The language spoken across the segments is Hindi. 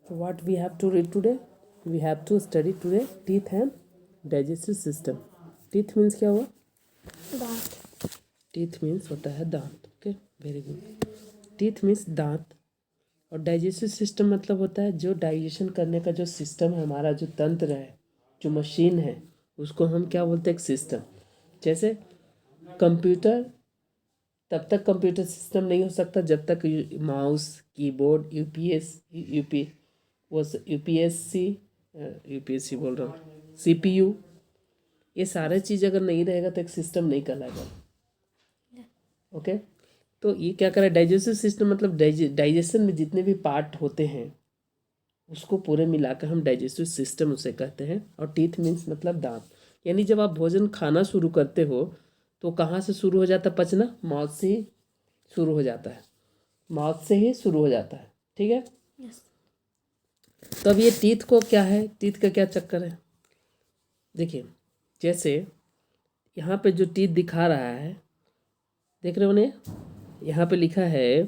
So what we have to read today? We have to study today teeth and digestive system. Teeth means क्या हुआ? दांत. टीथ मीन्स होता है दांत. Okay, very good. Teeth means दांत. और डाइजेस्टिव सिस्टम मतलब होता है जो डाइजेशन करने का जो सिस्टम है, हमारा जो तंत्र है, जो मशीन है, उसको हम क्या बोलते हैं? एक सिस्टम. जैसे कंप्यूटर, तब तक कंप्यूटर सिस्टम नहीं हो सकता जब तक माउस, कीबोर्ड, यूपीएससी बोल रहा हूँ, सीपीयू, ये सारे चीज़ अगर नहीं रहेगा तो एक सिस्टम नहीं कहलाएगा. ओके. तो ये क्या करे? डाइजेस्टिव सिस्टम मतलब डाइजेशन में जितने भी पार्ट होते हैं उसको पूरे मिलाकर हम डाइजेस्टिव सिस्टम उसे कहते हैं. और टीथ मीन्स मतलब दांत. यानी जब आप भोजन खाना शुरू करते हो तो कहाँ से शुरू हो जाता है पचना? माउथ से ही शुरू हो जाता है. माउथ से ही शुरू हो जाता है. ठीक है. Yes. तो अब ये टीथ को क्या है? टीथ का क्या चक्कर है? देखिए, जैसे यहाँ पे जो टीथ दिखा रहा है, देख रहे हो उन्हें? यहाँ पे लिखा है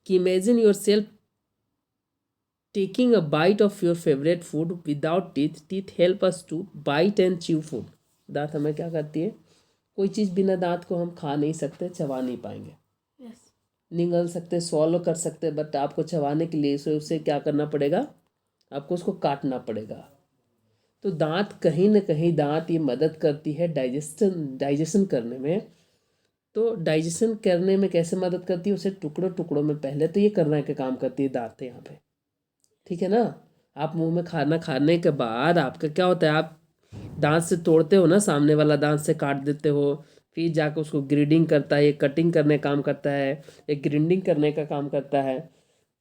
कि imagine yourself taking a bite of your favourite food without teeth. Teeth help us to bite and chew food. दांत हमें क्या करती है? कोई चीज़ बिना दांत को हम खा नहीं सकते, चबा नहीं पाएंगे. Yes. निगल सकते, सॉल्व कर सकते, बट आपको चबाने के लिए उसे क्या करना पड़ेगा? आपको उसको काटना पड़ेगा. तो दांत कहीं ना कहीं दांत ये मदद करती है डाइजेशन करने में. तो डाइजेशन करने में कैसे मदद करती है? उसे टुकड़ों टुकड़ों में पहले तो ये करने का काम करती है दांत यहाँ पे. ठीक है ना. आप मुंह में खाना खाने के बाद आपका क्या होता है? आप दांत से तोड़ते हो ना, सामने वाला दांत से काट देते हो, फिर जाकर उसको ग्रेडिंग करता है, एक कटिंग करने का काम करता है, एक ग्राइंडिंग करने का काम करता है,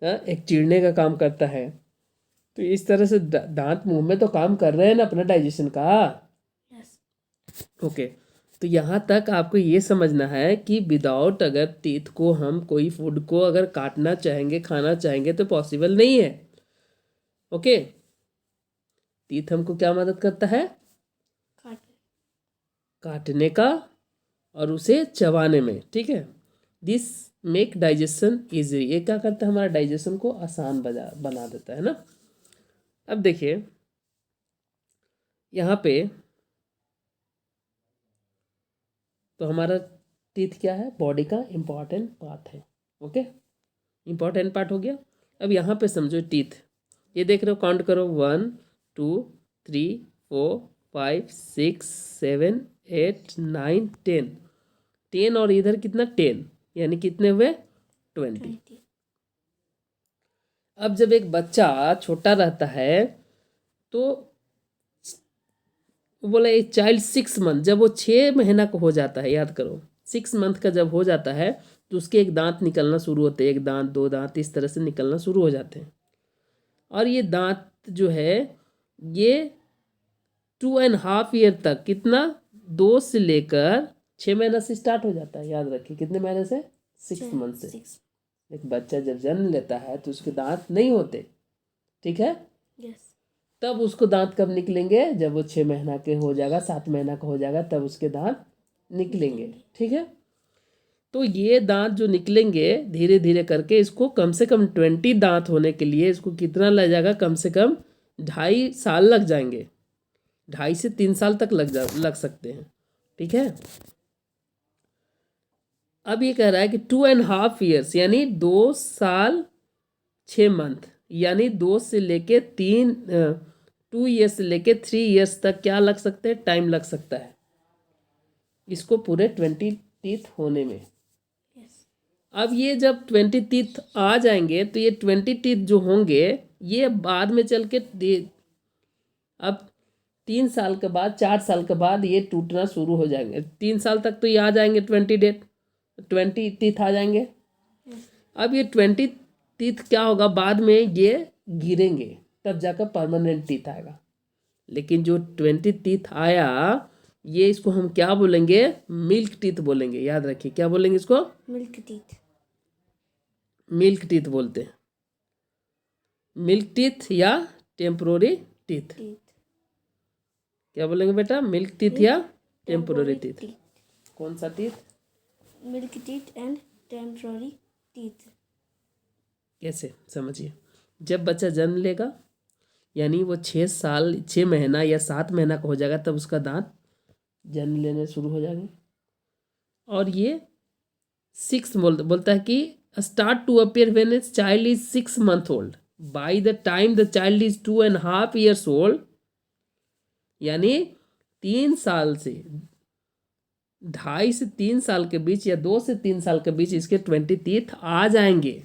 एक चीरने का काम करता है. तो इस तरह से दांत मुंह में तो काम कर रहे हैं ना अपना डाइजेशन का. Yes. ओके. तो यहाँ तक आपको ये समझना है कि विदाउट अगर टीथ को हम कोई फूड को अगर काटना चाहेंगे, खाना चाहेंगे तो पॉसिबल नहीं है. ओके. टीथ हमको क्या मदद करता है? काट. काटने का और उसे चबाने में. ठीक है. This make digestion easy. ये क्या करता है? हमारा डाइजेशन को आसान बना देता है ना. अब देखिए यहाँ पे तो हमारा टीथ क्या है? बॉडी का इम्पॉर्टेंट पार्ट है. ओके, इम्पॉर्टेंट पार्ट हो गया. अब यहाँ पे समझो टीथ, ये देख रहे हो? काउंट करो. 1 2 3 4 5 6 7 8 9 10. 10 और इधर कितना? 10, यानी कितने हुए? 20. 20. अब जब एक बच्चा छोटा रहता है तो वो बोला एक चाइल्ड 6 मंथ, जब वो 6 महीना का हो जाता है, याद करो, 6 मंथ का जब हो जाता है तो उसके एक दांत निकलना शुरू होते हैं. एक दांत, दो दांत, इस तरह से निकलना शुरू हो जाते हैं. और ये दांत जो है ये 2.5 ईयर तक, कितना? 2 से लेकर 6 महीना से स्टार्ट हो जाता है. याद रखिए, कितने महीने से? 6 मंथ से. 6. एक बच्चा जब जन्म लेता है तो उसके दांत नहीं होते. ठीक है. Yes. तब उसको दांत कब निकलेंगे? जब वो 6 महीना के हो जाएगा, 7 महीना का हो जाएगा, तब उसके दांत निकलेंगे. ठीक है. तो ये दांत जो निकलेंगे धीरे धीरे करके, इसको कम से कम 20 दांत होने के लिए इसको कितना लग जाएगा? कम से कम 2.5 साल लग जाएंगे. 2.5 से 3 साल तक लग सकते हैं. ठीक है. अब ये कह रहा है कि 2.5 ईयर्स यानी 2 साल 6 मंथ, यानी 2 ईयर्स से लेके 3 ईयर्स तक क्या लग सकते हैं? टाइम लग सकता है इसको पूरे 20 टीथ होने में. Yes. अब ये जब 20 टीथ आ जाएंगे तो ये 20 टीथ जो होंगे ये बाद में चल के अब 3 साल के बाद, 4 साल के बाद ये टूटना शुरू हो जाएंगे. 3 साल तक तो ये आ जाएंगे 20 टीथ आ जाएंगे. अब ये 20 टीथ क्या होगा? बाद में ये गिरेंगे, तब जाकर परमानेंट टीथ आएगा. लेकिन जो 20 टीथ आया ये, इसको हम क्या बोलेंगे? मिल्क टीथ बोलेंगे. याद रखिए, क्या बोलेंगे इसको? Milk teeth. मिल्क टीथ बोलते हैं. मिल्क टीथ या टेम्पोररी टीथ. Teeth. क्या बोलेंगे बेटा? मिल्क टीथ या टेम्पोररी टीथ. teeth. कौन सा teeth? Milk teeth and temporary teeth. कैसे? समझिए. जब बच्चा जन्म लेगा यानी वो 6 साल 6 महीना या 7 महीना का हो जाएगा तब उसका दांत जन्म लेने शुरू हो जाएंगे। और ये बोलता है कि start to appear when it's child is 6 month old। By the time the child is 2.5 years old, यानी 3 साल से 2.5 से 3 साल के बीच या 2 से 3 साल के बीच इसके 20 टीथ आ जाएंगे।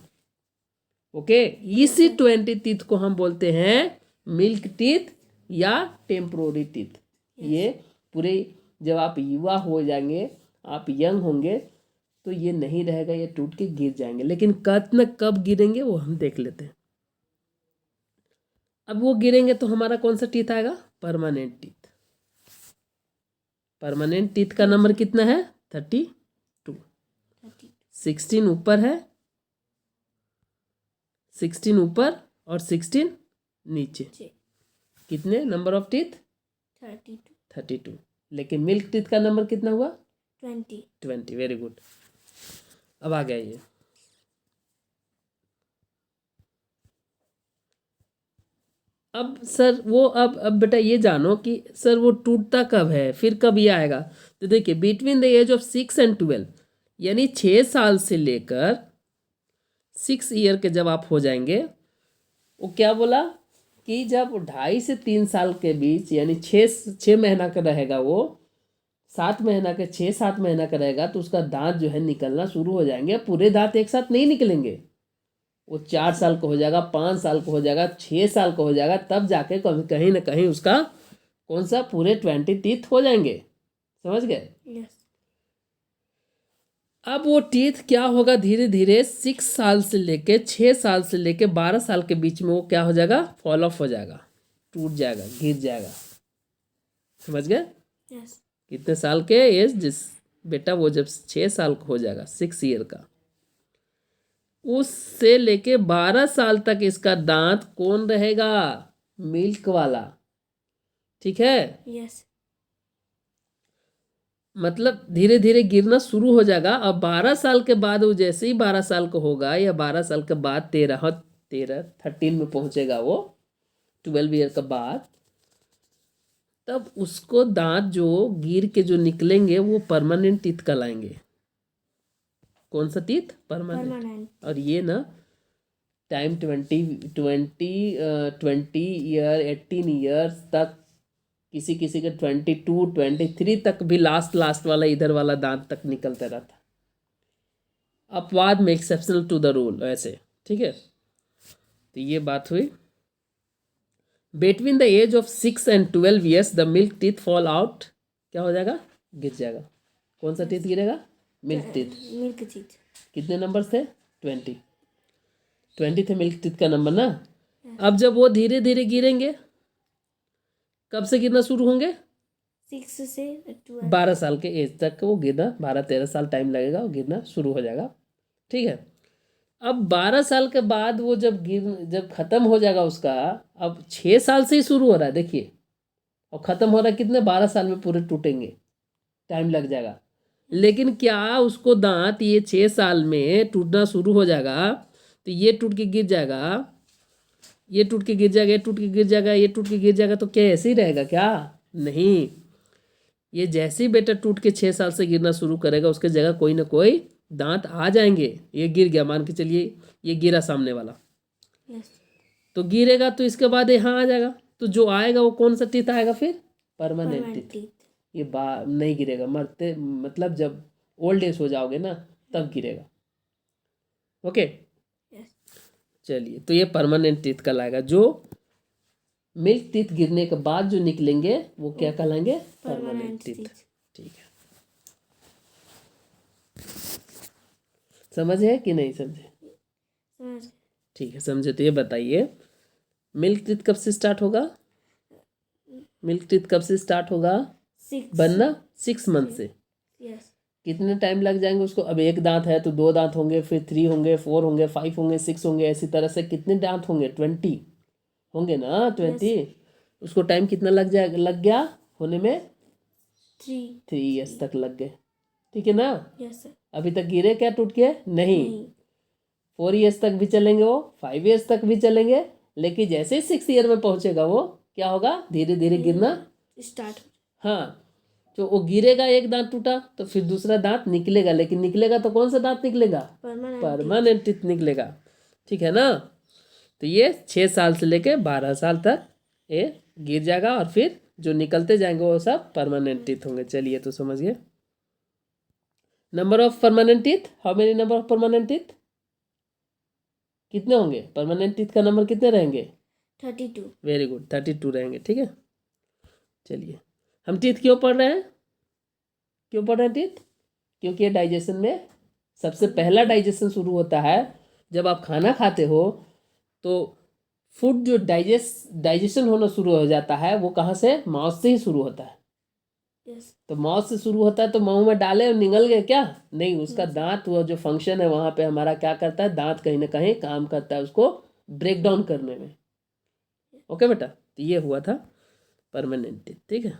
ओके, इसी 20 टीथ को हम बोलते हैं मिल्क टीथ या टेम्पोररी टीथ। ये पूरे जब आप युवा हो जाएंगे, आप यंग होंगे तो ये नहीं रहेगा, ये टूट के गिर जाएंगे। लेकिन कब गिरेंगे वो हम देख लेते हैं। अब वो गिरेंगे तो हमारा कौन सा टीथ आएगा? Permanent teeth. परमानेंट टीथ का नंबर कितना है? 32। 16 ऊपर है, 16 ऊपर और 16 नीचे। कितने नंबर ऑफ टीथ? 32। लेकिन मिल्क टीथ का नंबर कितना हुआ? 20। Very good. अब आ गया ये। अब सर वो अब बेटा ये जानो कि सर वो टूटता कब है, फिर कब ये आएगा? तो देखिए, between the age of 6 and 12, यानी 6 साल से लेकर 6 ईयर के जब आप हो जाएंगे, वो क्या बोला कि जब 2.5 से 3 साल के बीच यानी 6 महीना का रहेगा, वो 7 महीना का 6-7 महीना का रहेगा तो उसका दांत जो है निकलना शुरू हो जाएंगे। पूरे दांत एक साथ नहीं निकलेंगे, वो 4 साल का हो जाएगा, 5 साल का हो जाएगा, 6 साल का हो जाएगा, तब जाके कहीं ना कहीं उसका कौन सा पूरे 20 टीथ हो जाएंगे। समझ गए? अब वो टीथ क्या होगा, धीरे धीरे 6 साल से लेके 6 साल से लेके 12 साल के बीच में वो क्या हो जाएगा? फॉल ऑफ हो जाएगा, टूट जाएगा, गिर जाएगा। समझ गए? कितने साल के एज? जिस बेटा वो जब 6 साल का हो जाएगा, 6 ईयर का, उससे लेके 12 साल तक इसका दांत कौन रहेगा? मिल्क वाला। ठीक है? मतलब धीरे धीरे गिरना शुरू हो जाएगा। अब 12 साल के बाद वो जैसे ही 12 साल का होगा या 12 साल के बाद 13 में पहुंचेगा वो 12 ईयर के बाद, तब उसको दांत जो गिर के जो निकलेंगे वो परमानेंट टीथ कहलाएंगे। कौन सा टीथ? परमानेंट। और ये ना टाइम 20 ईयर 18 ईयर्स तक, किसी किसी के 22 23 तक भी लास्ट वाला इधर वाला दांत तक निकलता रहता। अपवाद में एक्सेप्शनल टू द रूल ऐसे। ठीक है, तो ये बात हुई। Between the age of 6 and 12 years the milk teeth fall out. क्या हो जाएगा? गिर जाएगा। कौन सा टीथ गिरेगा? Milk teeth. कितने नंबर थे? 20 थे मिल्क टीथ का नंबर ना। अब जब वो धीरे धीरे गिरेंगे, कब से गिरना शुरू होंगे? 6 से 12 साल के एज तक वो गिरना, 12-13 साल टाइम लगेगा, वो गिरना शुरू हो जाएगा। ठीक है, अब 12 साल के बाद वो जब खत्म हो जाएगा उसका, अब 6 साल से ही शुरू हो रहा है देखिए, और खत्म हो रहा है कितने? 12 साल में पूरे टूटेंगे, टाइम लग जाएगा। लेकिन क्या उसको दांत ये 6 साल में टूटना शुरू हो जाएगा तो ये टूट के गिर जाएगा, ये टूट के गिर जाएगा, ये टूट के गिर जाएगा, ये टूट के गिर जाएगा, तो क्या ऐसे ही रहेगा क्या? नहीं, ये जैसे ही बेटा टूट के 6 साल से गिरना शुरू करेगा उसके जगह कोई ना कोई दांत आ जाएंगे। ये गिर गया, मान के चलिए ये गिरा सामने वाला, तो गिरेगा तो इसके बाद यहाँ आ जाएगा, तो जो आएगा वो कौन सा टीथ आएगा फिर? Permanent teeth. ये नहीं गिरेगा, मरते मतलब जब ओल्ड एज हो जाओगे ना तब गिरेगा। ओके, चलिए, तो ये परमानेंट टीथ कहलाएगा। जो मिल्क टीथ गिरने के बाद जो निकलेंगे वो क्या कहलाएंगे? Permanent teeth. ठीक है, समझे कि नहीं समझे? ठीक है, समझे। तो ये बताइए, मिल्क टीथ कब से स्टार्ट होगा? मिल्क टीथ कब से स्टार्ट होगा बनना? 6 मंथ से। कितने टाइम लग जाएंगे उसको? अब एक दांत है तो 2 दांत होंगे, फिर 3 होंगे, 4 होंगे, 5 होंगे, 6 होंगे, ऐसी तरह से कितने दांत होंगे? 20 होंगे ना। 20। उसको टाइम कितना लग गया होने में? 3 ईयर्स तक लग गए। ठीक है ना। Yes sir. अभी तक गिरे क्या टूट के? नहीं। 4 years तक भी चलेंगे, वो 5 years तक भी चलेंगे, लेकिन जैसे ही 6 year में पहुंचेगा वो क्या होगा, धीरे धीरे गिरना। स्टार्ट। हाँ, तो वो गिरेगा, एक दांत टूटा तो फिर दूसरा दांत निकलेगा, लेकिन निकलेगा तो कौन सा दांत निकलेगा, परमानेंट टीथ निकलेगा। ठीक है ना। तो ये 6 साल से लेके 12 साल तक ये गिर जाएगा, और फिर जो निकलते जाएंगे वो सब परमानेंट टीथ होंगे। चलिए तो समझिए। Number of permanent teeth, how many number of permanent teeth, कितने होंगे परमानेंट टीथ का नंबर, कितने रहेंगे, 32। वेरी गुड, 32 रहेंगे। ठीक है। चलिए, हम टीथ क्यों पढ़ रहे हैं, क्यों पढ़ रहे हैं टीथ, क्योंकि ये डाइजेशन में सबसे पहला डाइजेशन शुरू होता है जब आप खाना खाते हो। तो फूड जो डाइजेशन होना शुरू हो जाता है वो कहाँ से, माउथ से ही शुरू होता है। यस। तो माउथ से शुरू होता है तो मुंह में डाले और निगल गए क्या, नहीं, उसका दांत, वो जो फंक्शन है वहां पे हमारा क्या करता है, दांत कहीं ना कहीं काम करता है उसको ब्रेक डाउन करने में। ओके बेटा, तो ये हुआ था परमानेंट टीथ। ठीक है,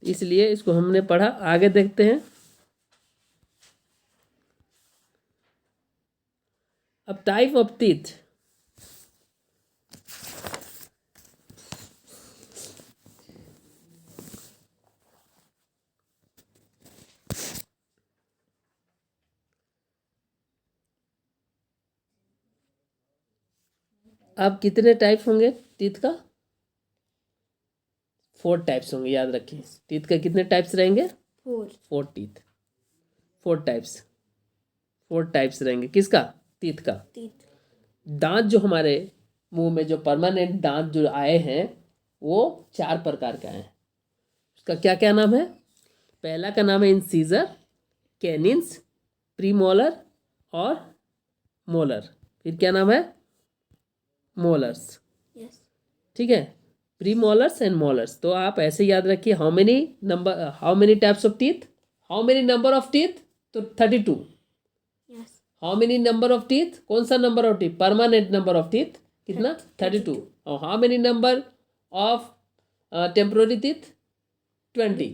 इसलिए इसको हमने पढ़ा। आगे देखते हैं। अब टाइप ऑफ टीथ, अब कितने टाइप होंगे टीथ का, 4 टाइप्स होंगे, याद रखिए। टीथ का कितने टाइप्स रहेंगे, 4 टीथ, 4 टाइप्स रहेंगे। किसका, टीथ का। दांत जो हमारे मुंह में जो परमानेंट दांत जो आए हैं वो 4 प्रकार के आए हैं। उसका क्या क्या नाम है, पहला का नाम है इंसीजर, कैनिन्स, प्रीमोलर और मोलर। फिर क्या नाम है, मोलर्स। यस। ठीक है, प्रीमोलर्स एंड मोलर्स। तो आप ऐसे याद रखिए, how many types of teeth, how many number of teeth, तो 32। Yes. How many number of teeth, कौन सा number of teeth, permanent number of teeth कितना, 32। और how many number of temporary teeth, 20।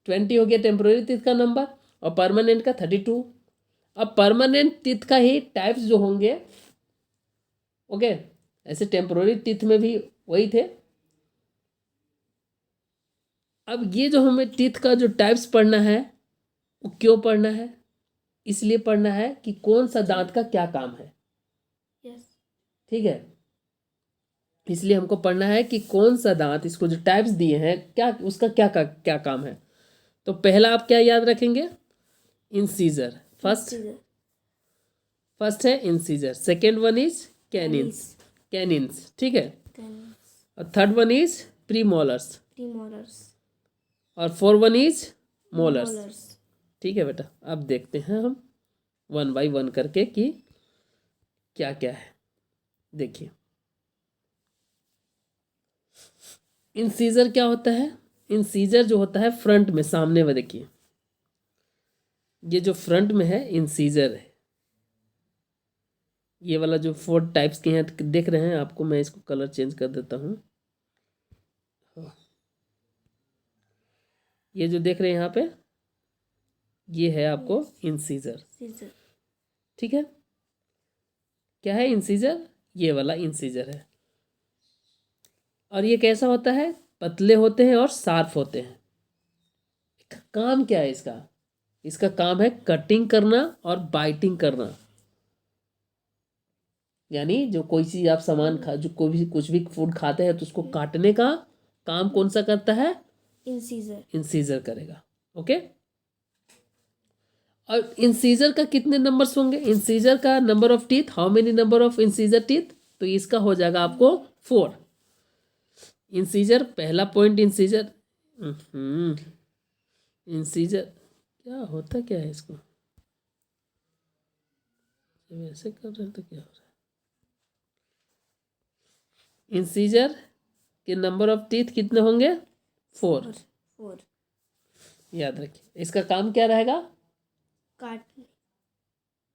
20 हो गया टेम्पोररी टीथ का नंबर, और परमानेंट का 32। अब परमानेंट टीथ का ही टाइप्स जो होंगे, ओके, ऐसे टेम्पोररी टीथ में भी वही थे। अब ये जो हमें टीथ का जो टाइप्स पढ़ना है वो क्यों पढ़ना है, इसलिए पढ़ना है कि कौन सा दांत का क्या काम है। यस। ठीक है, इसलिए हमको पढ़ना है कि कौन सा दांत, इसको जो टाइप्स दिए हैं क्या, उसका क्या काम है। तो पहला आप क्या याद रखेंगे, इंसीजर, फर्स्ट है इंसीजर, सेकेंड वन इज कैनिन्स, ठीक है, और थर्ड वन इज प्रीमोलर्स, और फोर वन इज मोलर्स। ठीक है बेटा, अब देखते हैं हम 1 by 1 करके कि क्या क्या है। देखिए, इंसीजर क्या होता है, इंसीजर जो होता है फ्रंट में, सामने में, देखिए ये जो फ्रंट में है इंसीजर है। ये वाला जो 4 टाइप्स के हैं देख रहे हैं आपको, मैं इसको कलर चेंज कर देता हूँ। ये जो देख रहे हैं यहाँ पे, ये है आपको इंसीजर। ठीक है, क्या है इंसीजर, ये वाला इंसीजर है। और ये कैसा होता है, पतले होते हैं और शार्प होते हैं। काम क्या है इसका, इसका काम है कटिंग करना और बाइटिंग करना। यानी जो कोई चीज आप सामान जो कोई भी कुछ भी फूड खाते हैं तो उसको काटने का काम कौन सा करता है, इंसीजर करेगा। ओके, और इंसीजर का कितने नंबर्स होंगे, इंसीजर का number of teeth, how many number of incisor teeth, तो इसका हो जाएगा आपको 4। इंसीजर, पहला पॉइंट इंसीजर, इंसीजर क्या होता, क्या है इसको, जब ऐसे कर रहे हैं तो क्या हो रहा है। इंसीजर के नंबर ऑफ टीथ कितने होंगे, 4। याद रखिए, इसका काम क्या रहेगा,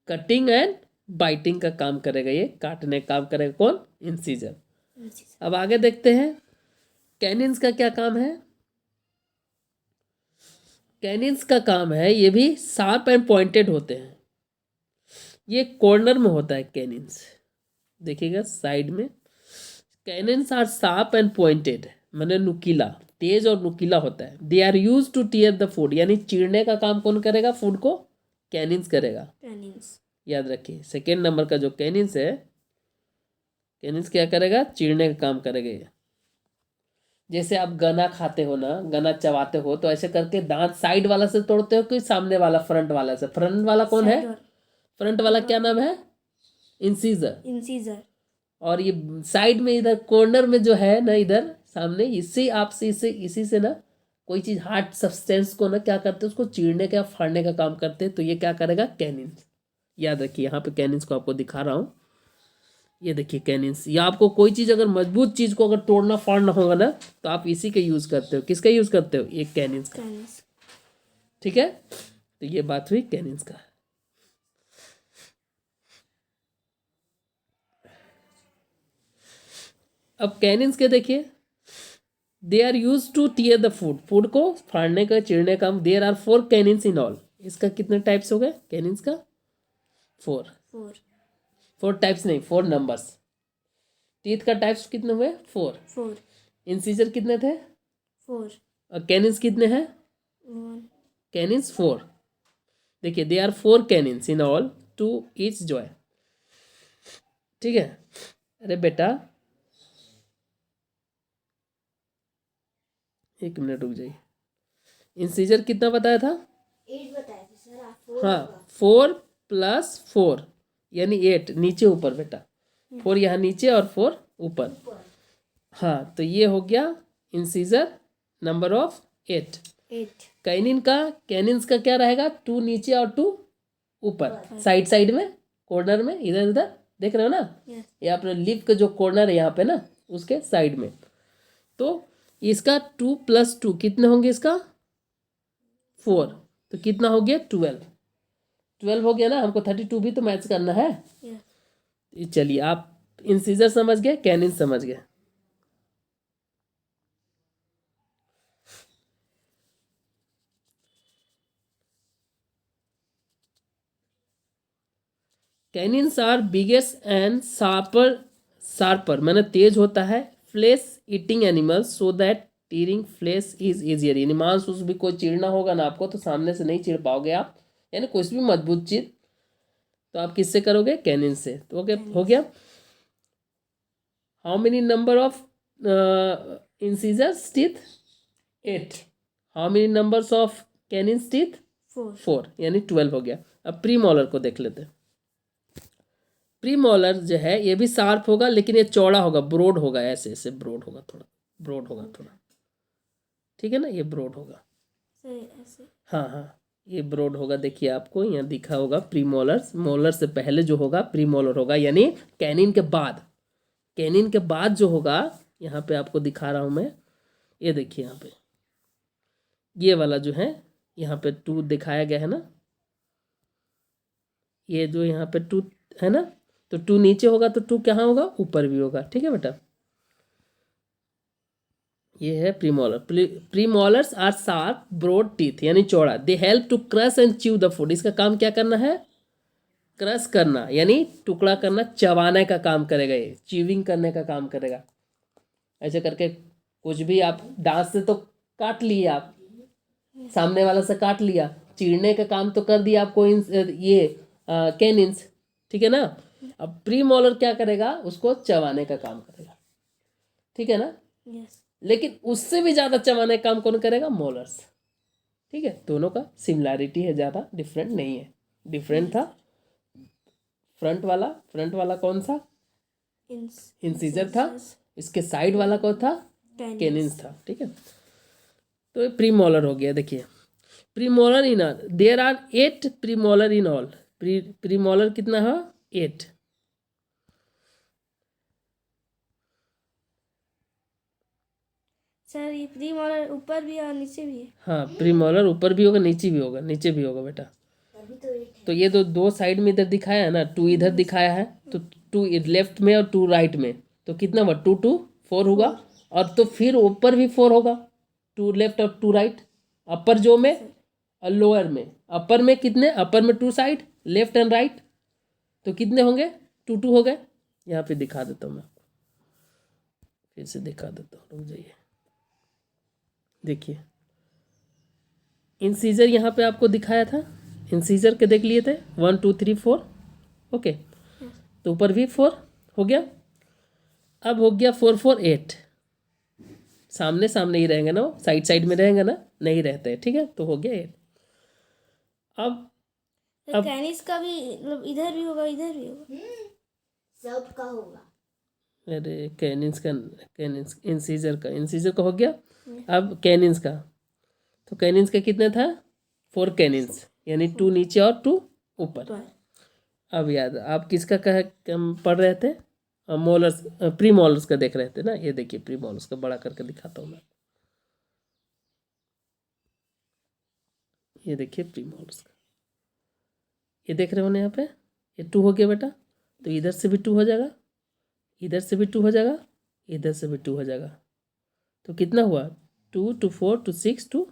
कटिंग एंड बाइटिंग का काम करेगा, ये काटने का काम करेगा कौन, इंसीजर। अब आगे देखते हैं कैनिन्स का क्या काम है। कैनिन्स का काम है, ये भी शार्प एंड पॉइंटेड होते हैं। ये कॉर्नर में होता है कैनिन्स, देखिएगा साइड में। Canines are sharp and pointed, मैंने नुकीला, तेज और नुकीला होता है। They are use to tear the food, यानी चीरने का काम कौन करेगा? फूड को कैनिन्स करेगा, Cannons. याद रखिए। सेकेंड नंबर का जो कैनिन्स है, कैनिन्स क्या करेगा? चीरने का काम करेगा ये। जैसे आप गना खाते हो ना, गना चबाते हो, तो ऐसे करके दांत साइड वाला से तोड़ते हो कि सामने वाला फ्रंट वाला से? फ्रंट वाला कौन है? Side or फ्रंट वाला क्या नाम है? इंसीजर। incisor. और ये साइड में इधर कॉर्नर में जो है ना, इधर सामने, इससे आपसे इसी से ना कोई चीज हार्ड सब्सटेंस को ना क्या करते हैं? उसको चीरने का, फाड़ने का काम करते हैं। तो ये क्या करेगा? कैनिन्स। याद रखिए, यहाँ पे कैनिन्स को आपको दिखा रहा हूँ, ये देखिए कैनिन्स। या आपको कोई चीज अगर मजबूत चीज को अगर तोड़ना फाड़ना होगा ना, तो आप इसी का यूज करते हो। किसका यूज करते हो? एक कैनिन्स का। Cannons. ठीक है, तो ये बात हुई कैनिन्स का। अब कैनिन्स के देखिए, they are use to tear the food, food को फाड़ने का, चीरने का। There are 4 canines in all. इसका कितने टाइप्स हो गए कैनिन्स का? 4। 4. 4 टाइप्स नहीं, 4 नंबर्स। टीथ का टाइप्स कितने हुए? 4। 4. इंसीजर कितने थे? 4. और कैनिन्स कितने हैं? 1. कैनिन्स 4। देखिए, they are 4 canines in all to each jaw. ठीक है। अरे बेटा, एक मिनट रुक जाइए। इंसीजर कितना बताया था? 8 बताए थे सर आप। 4 हाँ, 4 + 4 यानी 8, नीचे ऊपर बेटा। 4 यहाँ नीचे और 4 ऊपर। हाँ, तो ये हो गया इंसीजर नंबर ऑफ 8। 8. कैनिन्स का क्या रहेगा? 2 नीचे और 2 ऊपर, साइड में, कॉर्नर में, इधर उधर। देख रहे हो ना? Yes. ये अपने लिप का जो कॉर्नर है यहाँ पे ना, उसके साइड में। तो इसका 2 + 2 कितने होंगे? इसका 4, तो कितना हो गया? 12 हो गया ना। हमको 32 भी तो मैच करना है। Yes. चलिए, आप इंसीजर समझ गए, कैनिन समझ गए। Canines are biggest and sharper मैंने तेज होता है। Flesh eating animals so that tearing flesh is easier, यानी मांस उस भी कोई चीरना होगा ना आपको, तो सामने से नहीं चीर पाओगे आप, यानी कुछ भी मजबूत चीज, तो आप किससे करोगे? कैनिन से। तो ओके, हो गया। How many number of incisors teeth? 8। How many numbers of canines teeth? 4. 4, यानी 12 हो गया। अब प्रीमोलर को देख लेते हैं। प्रीमोलर जो है ये भी शार्प होगा, लेकिन ये चौड़ा होगा, ब्रॉड होगा, ऐसे ऐसे ब्रॉड होगा, थोड़ा ब्रॉड होगा थोड़ा। ठीक है ना, ये ब्रॉड होगा। सर ऐसे. हाँ हाँ, ये ब्रॉड होगा। देखिए, आपको यहाँ दिखा होगा प्रीमोलर। मोलर से पहले जो होगा प्रीमोलर होगा, यानी कैनिन के बाद। कैनिन के बाद जो होगा, यहाँ पे आपको दिखा रहा हूँ मैं, ये देखिए यहाँ पे, ये वाला जो है यहाँ पे 2 दिखाया गया है ना, ये जो यहाँ पे 2 है ना, तो 2 नीचे होगा तो 2 कहाँ होगा? ऊपर भी होगा। ठीक है बेटा, ये है premolar. Premolars are sharp broad teeth, यानी चौड़ा। They help to crush and chew the food, इसका काम क्या करना है? क्रश करना, यानी टुकड़ा करना, चबाने का काम करेगा, ये च्यूइंग करने का काम करेगा। ऐसे करके कुछ भी आप दांत से तो काट लिए, आप सामने वाला से काट लिया, चीरने का काम तो कर दिया आपको ये कैनिन्स। ठीक है ना। अब प्रीमोलर क्या करेगा? उसको चबाने का काम करेगा। ठीक है ना। Yes. लेकिन उससे भी ज्यादा चबाने का काम कौन करेगा? मोलर्स। ठीक है, दोनों का सिमिलैरिटी है, ज्यादा डिफरेंट नहीं है। डिफरेंट था फ्रंट वाला कौन सा? इंसीजर था। इसके साइड वाला कौन था? कैनिन्स था। ठीक है, तो ये प्रीमोलर हो गया। देखिए, premolar in all there are 8 premolar in all. Premolar कितना है? 8। सर ये प्रीमोलर ऊपर भी है और नीचे भी है. हाँ, प्रीमोलर ऊपर भी होगा, नीचे भी होगा, नीचे भी होगा बेटा। अभी तो 8 है. तो ये तो 2 साइड में इधर दिखाया है ना, 2 इधर दिखाया है, तो 2 लेफ्ट में और 2 राइट में, तो कितना हुआ? 2 2 4 होगा। और तो फिर ऊपर भी 4 होगा, 2 लेफ्ट और 2 राइट। अपर जो में और लोअर में। अपर में कितने? अपर में 2 साइड, लेफ्ट एंड राइट। तो कितने होंगे? 2 हो गए। यहाँ पे दिखा देता हूँ मैं, फिर से दिखा देता हूँ, रुक जाइए। देखिए इंसीजर यहाँ पे आपको दिखाया था, इंसीजर के देख लिए थे 1 2 3 4। ओके, तो ऊपर भी 4 हो गया। अब हो गया 4 4 8। सामने सामने ही रहेंगे ना, साइड साइड में रहेंगे ना, नहीं रहते हैं, ठीक है, तो हो गया 8। अब तो कैनिस का भी मतलब इधर भी होगा, इधर भी होगा। सबका होगा। अरे कैनिन्स इंसीजर का हो गया। अब कैनिन्स का, तो कैनिन्स का कितना था? 4 कैनिन्स, यानी 2 नीचे और 2 ऊपर। अब याद आप किसका पढ़ रहे थे? मोलर्स, प्री मोलर्स का देख रहे थे ना। ये देखिए प्री मोलर्स का बड़ा करके दिखाता हूँ मैं। ये देखिए प्री मोलर्स का, ये देख रहे हो ना यहाँ पे, ये 2 हो गया बेटा। तो इधर से भी 2 हो जाएगा, इधर से भी 2 हो जाएगा, इधर से भी 2 हो जाएगा। तो कितना हुआ? 2 2 4 2 6 2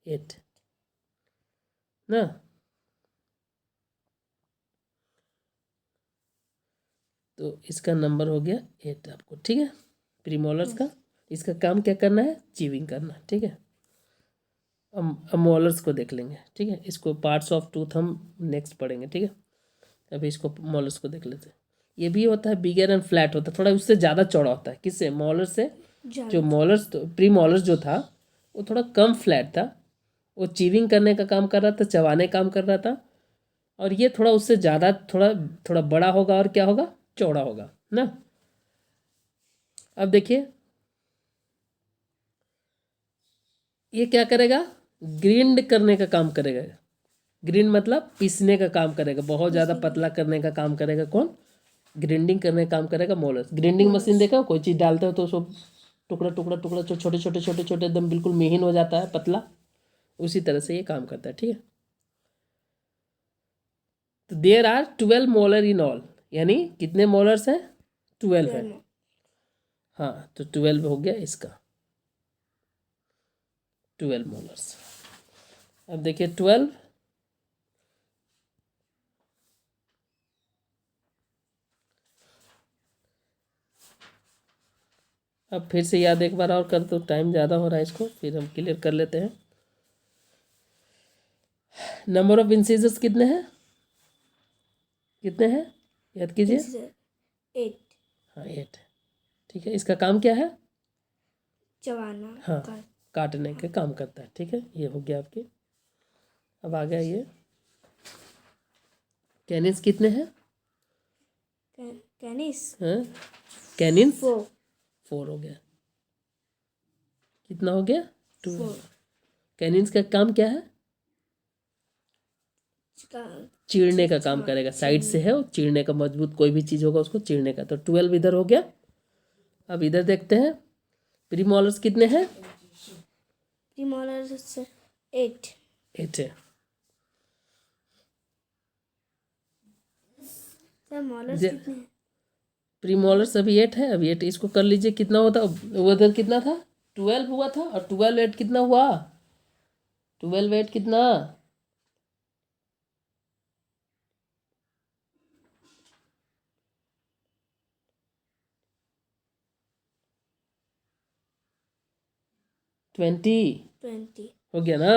8 ना। तो इसका नंबर हो गया 8 आपको, ठीक है। प्रीमोलर्स का इसका काम क्या करना है? चीविंग करना, ठीक है। अब मोलर्स को देख लेंगे, ठीक है। इसको पार्ट्स ऑफ टूथ हम नेक्स्ट पढ़ेंगे, ठीक है। अभी इसको मोलर्स को देख लेते हैं। ये भी होता है बिगर एंड फ्लैट होता है, थोड़ा उससे ज़्यादा चौड़ा होता है। किससे? मोलर से। जो मोलर्स तो प्री मोलर्स जो था वो थोड़ा कम फ्लैट था, वो चीविंग करने का काम कर रहा था, चबाने काम कर रहा था। और ये थोड़ा उससे ज़्यादा थोड़ा थोड़ा बड़ा होगा और क्या होगा? चौड़ा होगा ना। अब देखिए ये क्या करेगा? ग्रिंड करने का काम करेगा। ग्रिंड मतलब पीसने का काम करेगा, बहुत ज़्यादा पतला करने का काम करेगा। कौन? ग्रिंडिंग करने का काम करेगा मोलर्स। ग्रिंडिंग मशीन देखा, कोई चीज़ डालते हो तो उसको टुकड़ा टुकड़ा टुकड़ा छोटे छोटे छोटे छोटे एकदम बिल्कुल महीन हो जाता है, पतला। उसी तरह से ये काम करता है, ठीक है। तो there are 12 molar in all, यानी कितने मोलर्स हैं? 12 है। हाँ, तो 12 हो गया इसका, 12 मोलर्स। अब देखिए 12, अब फिर से याद एक बार और कर, तो टाइम ज़्यादा हो रहा है, इसको फिर हम क्लियर कर लेते हैं। नंबर ऑफ इंसीजर्स कितने हैं? कितने हैं याद कीजिए। 8। हाँ 8, ठीक है। इसका काम क्या है? चबाना। हाँ, काटने के काम करता है, ठीक है। ये हो गया आपकी। अब आ गया ये कैनिन्स कितने हैं? कैनिस हाँ, कैनिन्स 4। 4 हो गया। कितना हो गया? 2। कैनिन्स का काम क्या है? चीरने का काम करेगा। साइड से है वो, चीरने का, मजबूत कोई भी चीज़ होगा उसको चीरने का। तो 12 इधर हो गया। अब इधर देखते हैं प्रीमोलर्स कितने हैं? प्रीमोलर्स 8। 8 है। सर मोलर्स जे- कितने हैं? प्रीमोलर्स अभी 8 है। अभी 8 इसको कर लीजिए, कितना होता? वो उधर कितना था? 12 हुआ था, और 12 8 कितना हुआ? 12 8 कितना? 20 हो गया ना।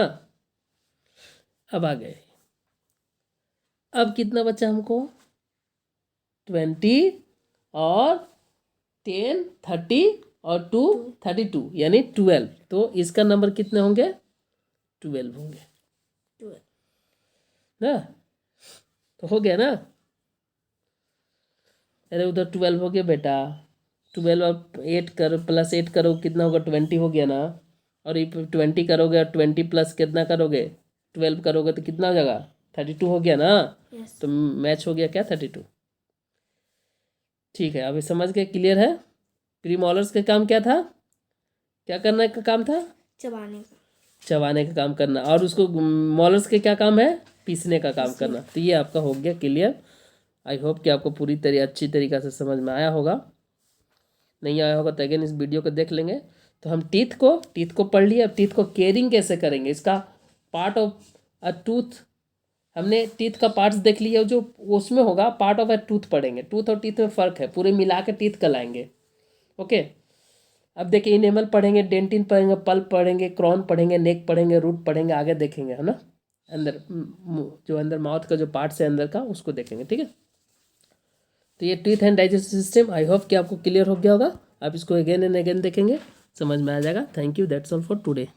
अब आ गए, अब कितना बचा हमको? 20 और 10 30 और 2 32, यानी 12। तो इसका नंबर कितने होंगे? 12 होंगे 12। ना। तो हो गया ना। अरे उधर 12 हो गया बेटा। 12 और 8 करो, प्लस 8 करो, कितना होगा? 20 हो गया ना। और ये 20 करोगे और 20 प्लस कितना करोगे? 12 करोगे तो कितना हो जाएगा? 32 हो गया ना। यस। तो मैच हो गया क्या? 32। ठीक है, अभी समझ गए? क्लियर है? प्रीमोलर्स का काम क्या था? क्या करने का काम था? चबाने का। चबाने का काम करना। और उसको मोलर्स के क्या काम है? पीसने का काम करना। तो ये आपका हो गया क्लियर। आई होप कि आपको पूरी तरह अच्छी तरीक़ा से समझ में आया होगा। नहीं आया होगा तो अगेन इस वीडियो को देख लेंगे। तो हम टीथ को पढ़ लिए। अब टीथ को केयरिंग कैसे करेंगे, इसका पार्ट ऑफ अ टूथ हमने टीथ का पार्ट्स देख लिया, जो उसमें होगा पार्ट ऑफ ए टूथ पढ़ेंगे। टूथ और टीथ में फ़र्क है, पूरे मिला के टीथ कहलाएंगे। ओके, अब देखिए इनेमल पढ़ेंगे, डेंटिन पढ़ेंगे, पल्प पढ़ेंगे, क्रॉन पढ़ेंगे, नेक पढ़ेंगे, रूट पढ़ेंगे, आगे देखेंगे, है ना। अंदर जो अंदर माउथ का जो पार्ट्स है अंदर का, उसको देखेंगे, ठीक है। तो ये teeth and digestive system, I hope कि आपको क्लियर हो गया होगा। आप इसको अगेन एंड अगेन देखेंगे, समझ में आ जाएगा। Thank you, that's all for today.